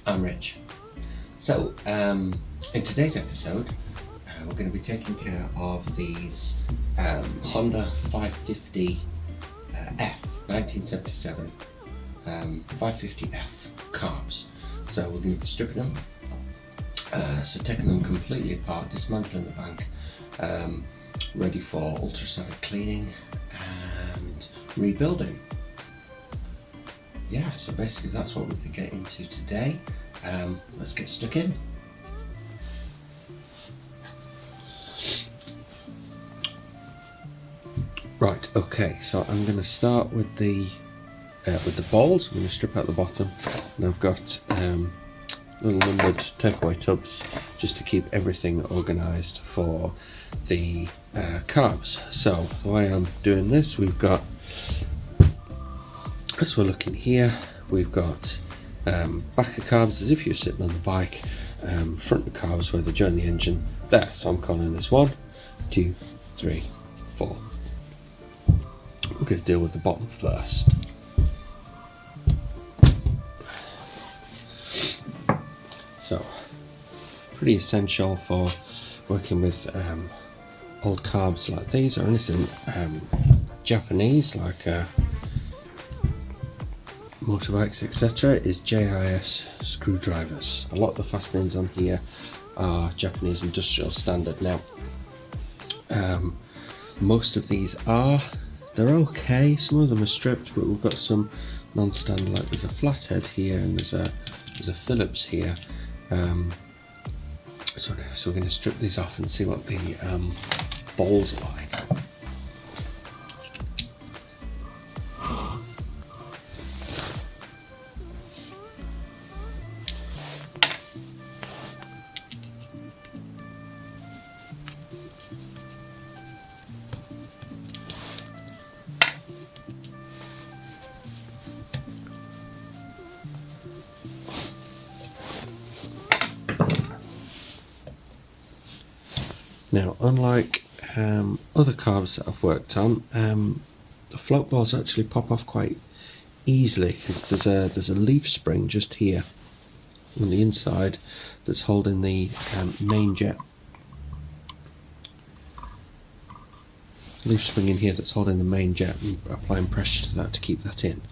I'm Rich. So, in today's episode, we're going to be taking care of these Honda 550F 1977 550F carbs. So we're going to be stripping them, so taking them completely apart, dismantling the bank, ready for ultrasonic cleaning and rebuilding. Yeah, so basically that's what we're going to get into today. Let's get stuck in. Right, okay, so I'm going to start with the bowls. I'm going to strip out the bottom, and I've got little numbered takeaway tubs just to keep everything organised for the carbs. So the way I'm doing this, we've got, as we're looking here, we've got back of carbs as if you're sitting on the bike, front of carbs where they join the engine there. So I'm calling this 1, 2, 3, 4. We're going to deal with the bottom first. So, pretty essential for working with old carbs like these, or anything Japanese like motorbikes, etc., is JIS screwdrivers. A lot of the fastenings on here are Japanese industrial standard. Now, most of these they're okay. Some of them are stripped, but we've got some non-standard, like there's a flathead here and there's a Phillips here. So we're going to strip these off and see what the bowls are like. Now, unlike other carbs that I've worked on, the float balls actually pop off quite easily because there's a leaf spring just here on the inside that's holding the main jet. Leaf spring in here that's holding the main jet, and applying pressure to that to keep that in.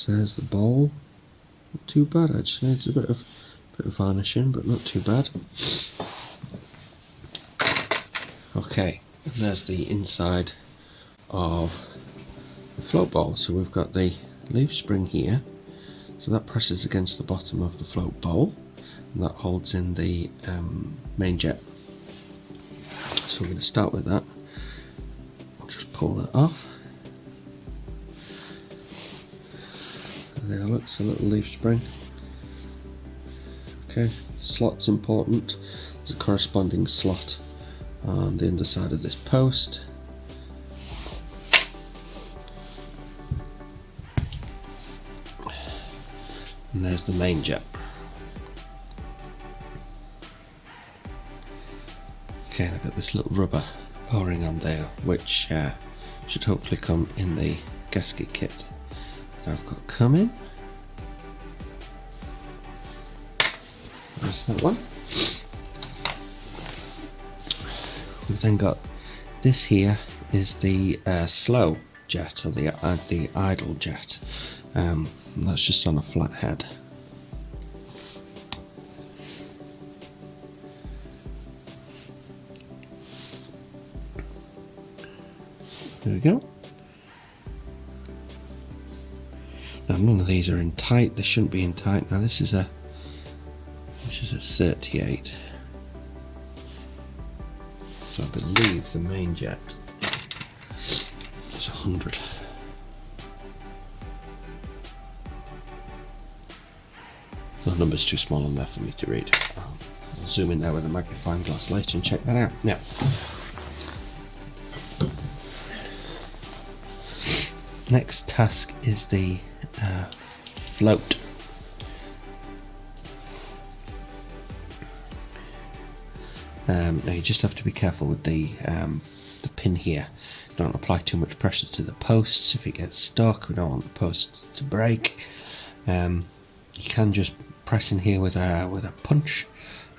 There's the bowl. Not too bad actually. It's a bit of varnishing, but not too bad. Okay, and there's the inside of the float bowl. So we've got the leaf spring here, so that presses against the bottom of the float bowl, and that holds in the main jet. So we're going to start with that. Just pull that off. There, look, it's a little leaf spring. Okay, slot's important. There's a corresponding slot on the underside of this post. And there's the main jet. Okay, I've got this little rubber O-ring on there, which should hopefully come in the gasket kit I've got coming. There's that one. We've then got this here is the slow jet, or the idle jet. That's just on a flat head. There we go. Now none of these are in tight. They shouldn't be in tight. Now this is a 38. So I believe the main jet is 100. The number's too small on there for me to read. I'll zoom in there with a magnifying glass later and check that out. Now, next task is the float. Now you just have to be careful with the pin here. Don't apply too much pressure to the posts. If it gets stuck, we don't want the posts to break. You can just press in here with a punch,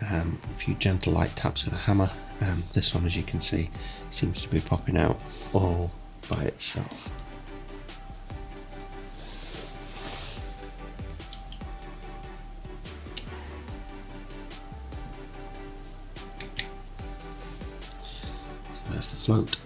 a few gentle light taps with a hammer. This one, as you can see, seems to be popping out all by itself. So there's the float.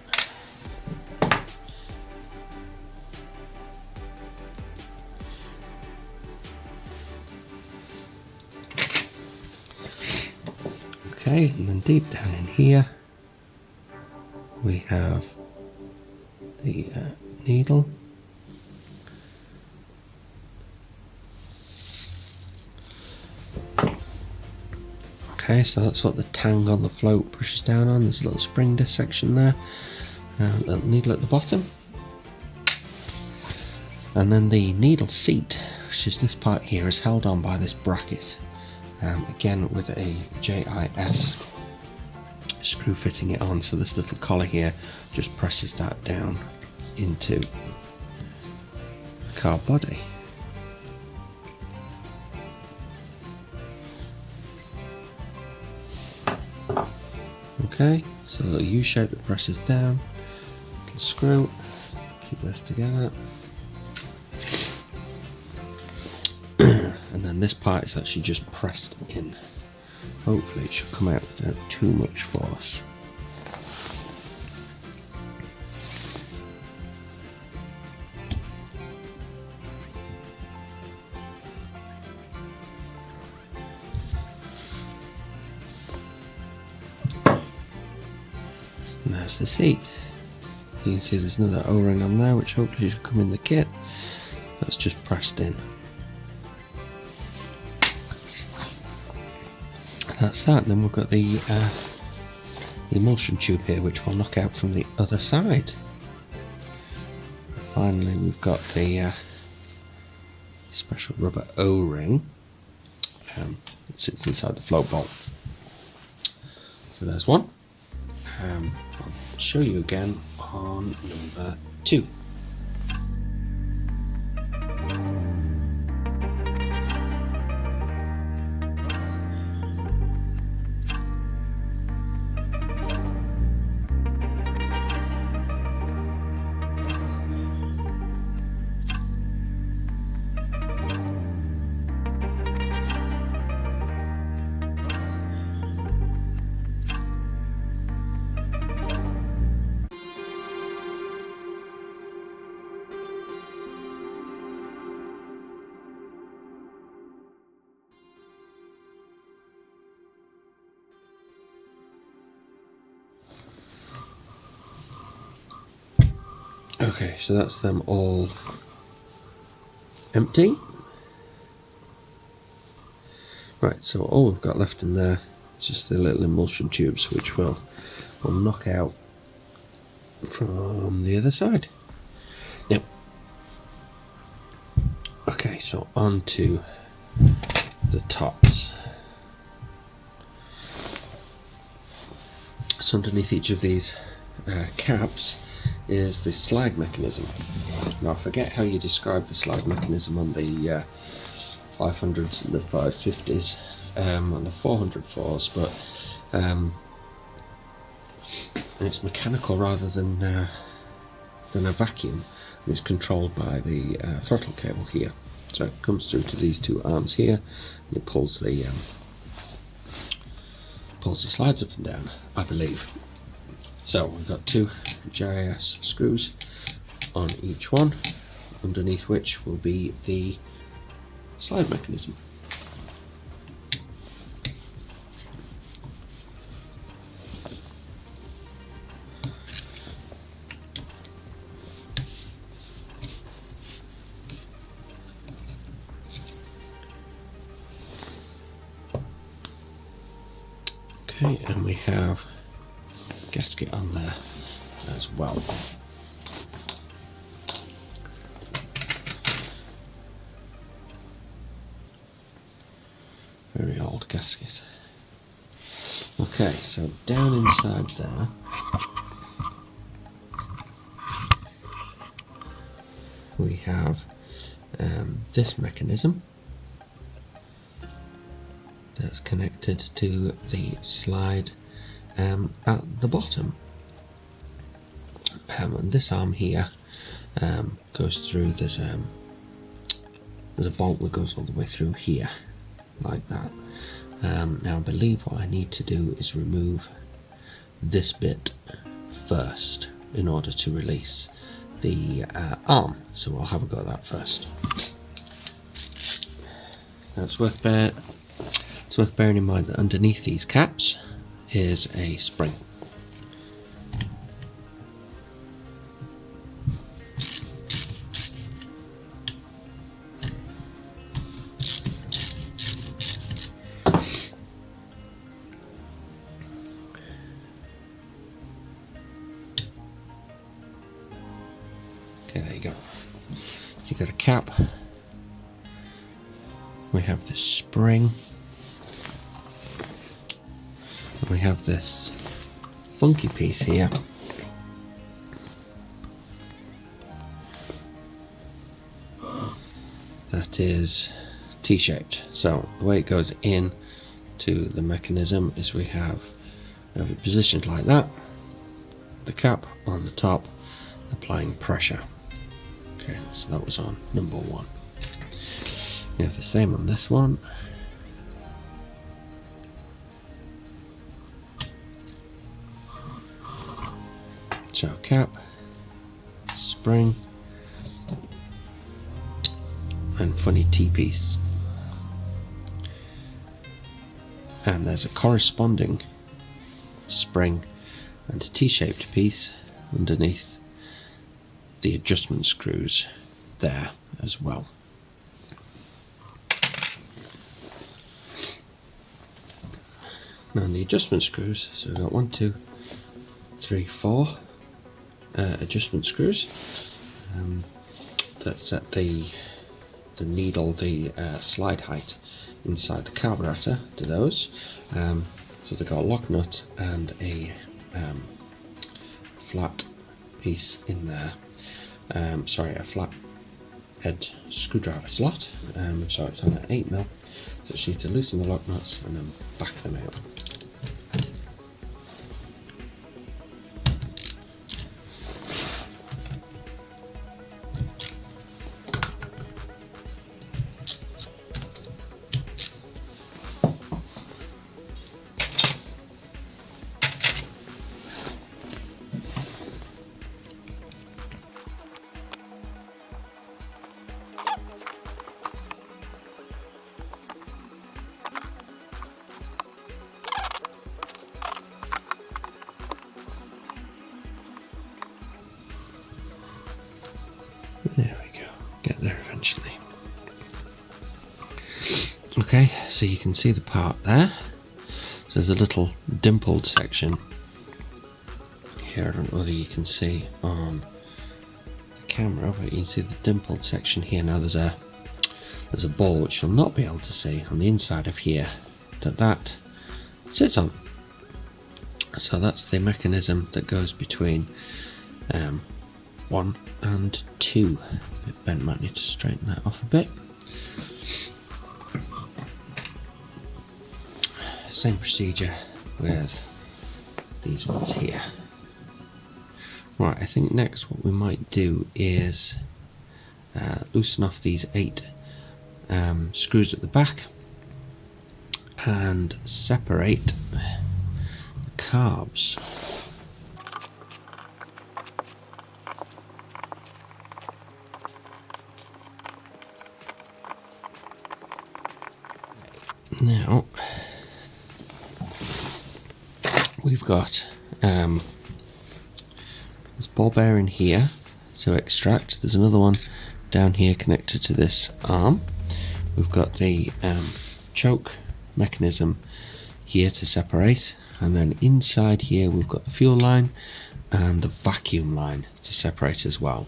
Okay, and then deep down in here we have the needle. Okay, so that's what the tang on the float pushes down on. There's a little spring disc section there, a little needle at the bottom, and then the needle seat, which is this part here, is held on by this bracket. Again with a JIS screw fitting it on, so this little collar here just presses that down into the car body. Okay, so a little U shape that presses down, little screw, keep this together. And then this part is actually just pressed in. Hopefully it should come out without too much force. And there's the seat. You can see there's another O-ring on there, which hopefully should come in the kit. That's just pressed in. That's that. Then we've got the emulsion tube here, which we'll knock out from the other side. Finally, we've got the special rubber O-ring that sits inside the float bolt. So there's one. I'll show you again on number 2. Okay, so that's them all empty. Right, so all we've got left in there is just the little emulsion tubes, which we'll knock out from the other side. Now, okay, so on to the tops. So underneath each of these caps is the slide mechanism. Now I forget how you describe the slide mechanism on the 500s and the 550s, on the 404s, but it's mechanical rather than a vacuum, and it's controlled by the throttle cable here. So it comes through to these two arms here, and it pulls the slides up and down, I believe. So we've got 2 JIS screws on each one, underneath which will be the slide mechanism. Okay, and we have a gasket on there as well. Very old gasket. Okay, so down inside there we have this mechanism that's connected to the slide at the bottom, and this arm here goes through. There's a bolt that goes all the way through here like that. Now I believe what I need to do is remove this bit first in order to release the arm, so I'll have a go at that first. Now it's worth bearing in mind that underneath these caps is a spring. Okay, there you go. So you've got a cap. We have this spring. And we have this funky piece here. That is T-shaped. So the way it goes in to the mechanism is we have it positioned like that. The cap on the top, applying pressure. Okay, so that was on number 1. We have the same on this one. So cap, spring, and funny T-piece. And there's a corresponding spring and T-shaped piece underneath the adjustment screws there as well. Now the adjustment screws, so we've got 1, 2, 3, 4 adjustment screws that set the needle, the slide height inside the carburettor to those. So they've got a lock nut and a flat piece in there. Sorry, a flat head screwdriver slot. So it's on an 8mm. So you need to loosen the lock nuts and then back them out. There we go, get there eventually. Okay, so you can see the part there. So there's a little dimpled section here. I don't know whether you can see on the camera, but you can see the dimpled section here. Now there's a ball which you'll not be able to see on the inside of here that sits on. So that's the mechanism that goes between 1 and 2. Ben might need to straighten that off a bit. Same procedure with these ones here. Right, I think next what we might do is loosen off these 8 screws at the back and separate the carbs. Now we've got this ball bearing here to extract. There's another one down here connected to this arm. We've got the choke mechanism here to separate, and then inside here we've got the fuel line and the vacuum line to separate as well.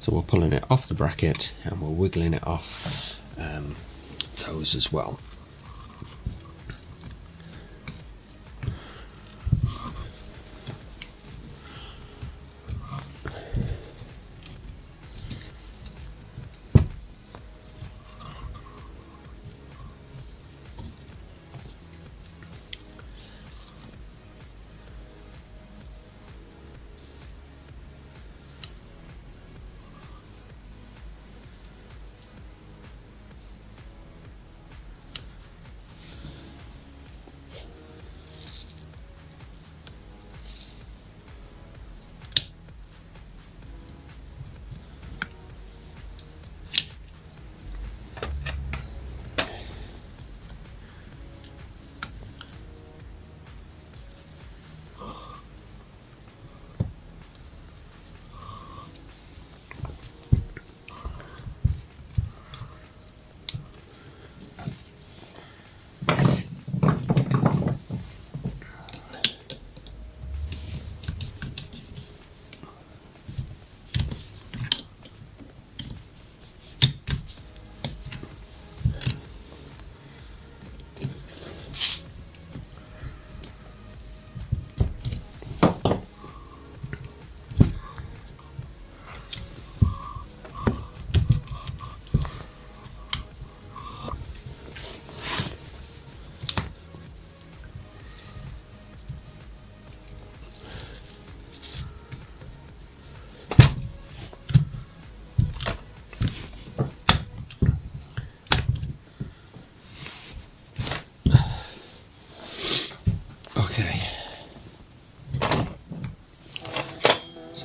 So we're pulling it off the bracket and we're wiggling it off those as well.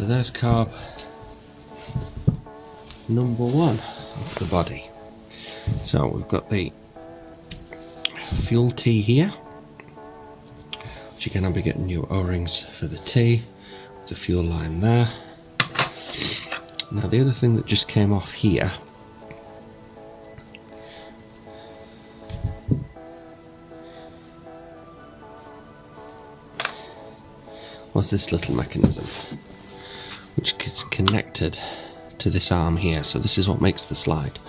there's carb number 1 of the body. So we've got the fuel T here, which again I'll be getting new O-rings for the T, with the fuel line there. Now the other thing that just came off here was this little mechanism, which is connected to this arm here. So this is what makes the slide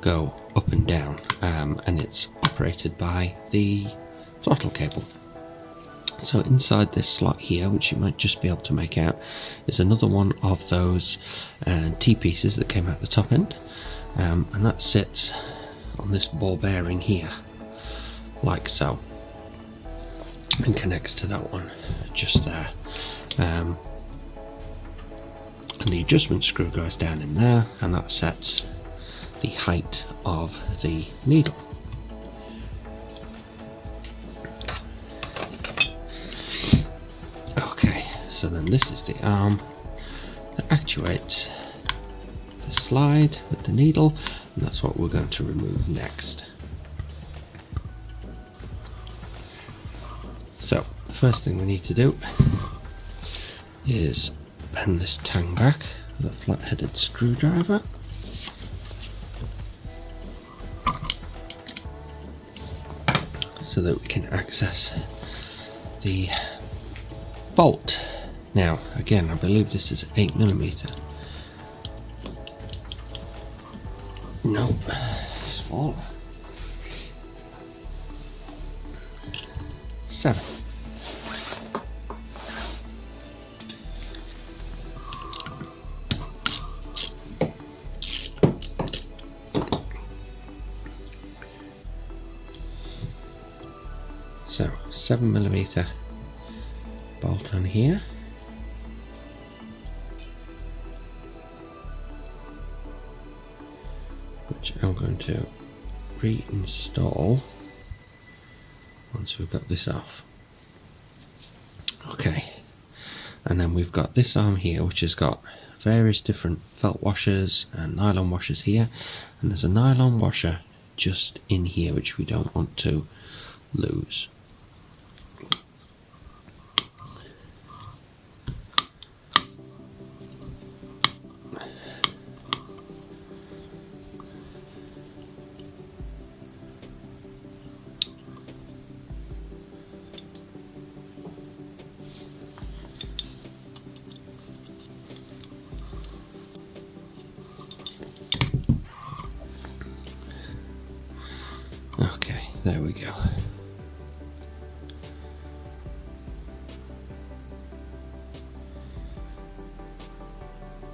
go up and down, and it's operated by the throttle cable. So inside this slot here, which you might just be able to make out, is another one of those T-pieces that came out the top end, and that sits on this ball bearing here, like so, and connects to that one just there. And the adjustment screw goes down in there, and that sets the height of the needle. Okay, so then this is the arm that actuates the slide with the needle, and that's what we're going to remove next. So the first thing we need to do is bend this tang back with a flat-headed screwdriver. So that we can access the bolt. Now again, I believe this is 8mm. No, smaller. 7. So 7mm bolt on here. Which I'm going to reinstall once we've got this off. Okay, and then we've got this arm here, which has got various different felt washers and nylon washers here, and there's a nylon washer just in here which we don't want to lose. Okay, there we go.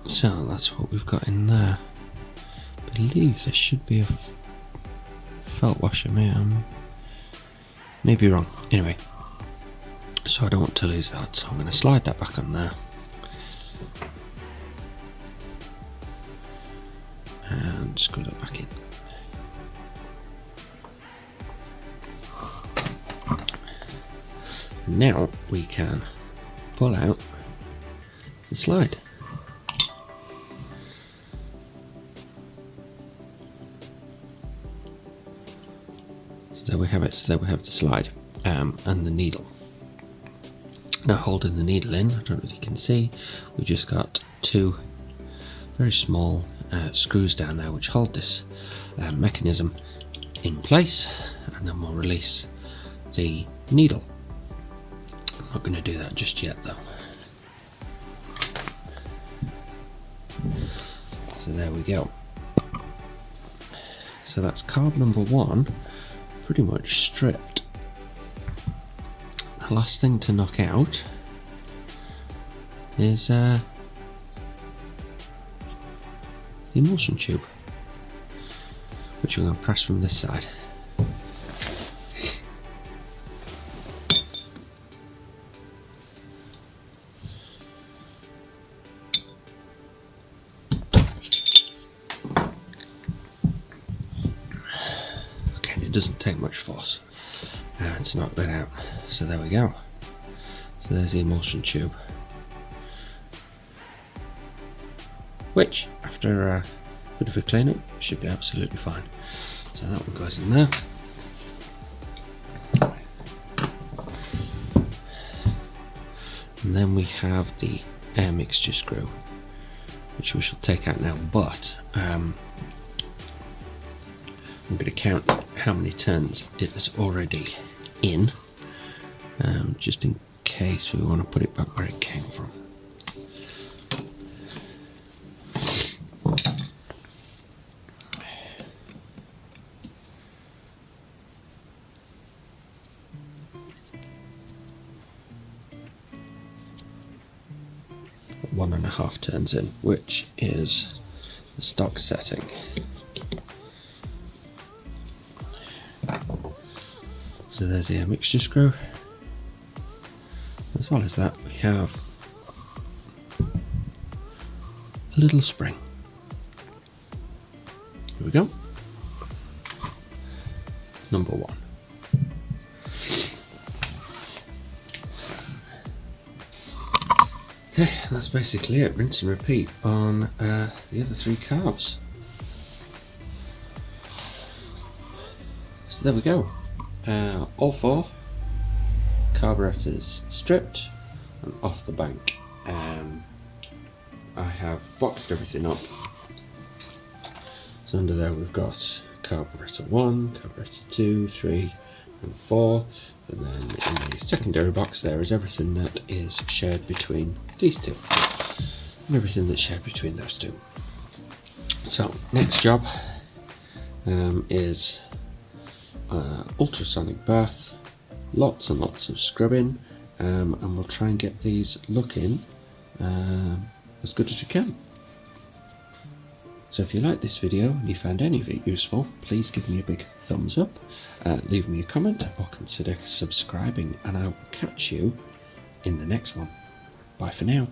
So that's what we've got in there. I believe there should be a felt washer. Maybe wrong. Anyway, so I don't want to lose that, so I'm going to slide that back on there. And screw that back in. Now we can pull out the slide. So there we have it. So there we have the slide and the needle. Now holding the needle in, I don't know if you can see, we just got 2 very small screws down there which hold this mechanism in place, and then we'll release the needle. I'm not going to do that just yet though. So there we go. So that's carb number 1 pretty much stripped. The last thing to knock out is the emulsion tube, which we're going to press from this side. It doesn't take much force to knock that out. So there we go. So there's the emulsion tube. which after a bit of a clean up should be absolutely fine. So that one goes in there. And then we have the air mixture screw, which we shall take out now, but I'm going to count how many turns it is already in, just in case we want to put it back where it came from. One and a half turns in, which is the stock setting. So there's the air mixture screw. As well as that, we have a little spring. Here we go. Number one. Okay, that's basically it. Rinse and repeat on the other three carbs. So there we go. All four carburettors stripped and off the bank. I have boxed everything up. So under there we've got carburetor 1, carburetor 2, 3 and 4. And then in the secondary box there is everything that is shared between these two. And everything that's shared between those two. So next job is ultrasonic bath, lots and lots of scrubbing, and we'll try and get these looking as good as we can. So if you like this video and you found any of it useful, please give me a big thumbs up, leave me a comment or consider subscribing, and I will catch you in the next one. Bye for now.